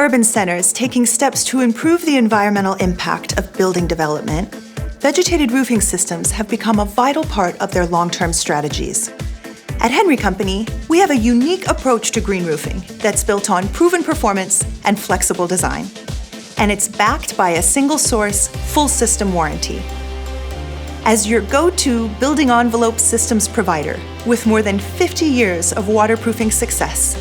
urban centers taking steps to improve the environmental impact of building development, vegetated roofing systems have become a vital part of their long-term strategies. At Henry Company, we have a unique approach to green roofing that's built on proven performance and flexible design. And it's backed by a single-source, full-system warranty. As your go-to building envelope systems provider with more than 50 years of waterproofing success,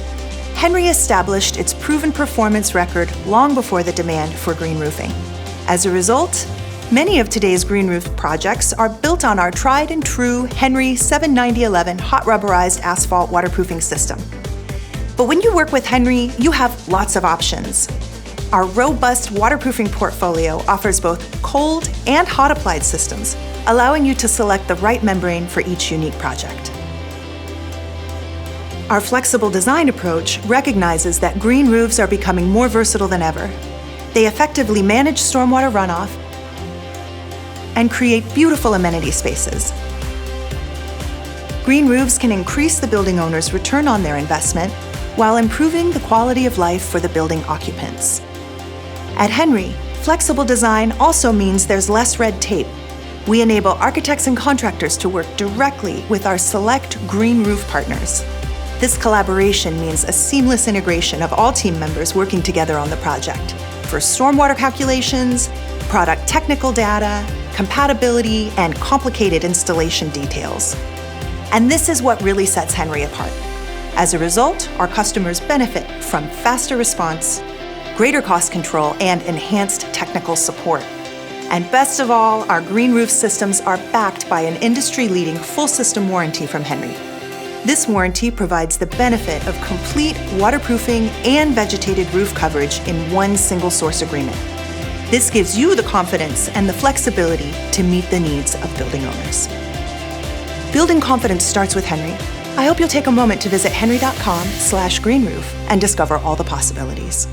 Henry established its proven performance record long before the demand for green roofing. As a result, many of today's green roof projects are built on our tried and true Henry 79011 hot rubberized asphalt waterproofing system. But when you work with Henry, you have lots of options. Our robust waterproofing portfolio offers both cold and hot applied systems, allowing you to select the right membrane for each unique project. Our flexible design approach recognizes that green roofs are becoming more versatile than ever. They effectively manage stormwater runoff and create beautiful amenity spaces. Green roofs can increase the building owner's return on their investment while improving the quality of life for the building occupants. At Henry, flexible design also means there's less red tape. We enable architects and contractors to work directly with our select green roof partners. This collaboration means a seamless integration of all team members working together on the project for stormwater calculations, product technical data, compatibility, and complicated installation details. And this is what really sets Henry apart. As a result, our customers benefit from faster response, greater cost control, and enhanced technical support. And best of all, our green roof systems are backed by an industry-leading full system warranty from Henry. This warranty provides the benefit of complete waterproofing and vegetated roof coverage in one single source agreement. This gives you the confidence and the flexibility to meet the needs of building owners. Building confidence starts with Henry. I hope you'll take a moment to visit henry.com/greenroof and discover all the possibilities.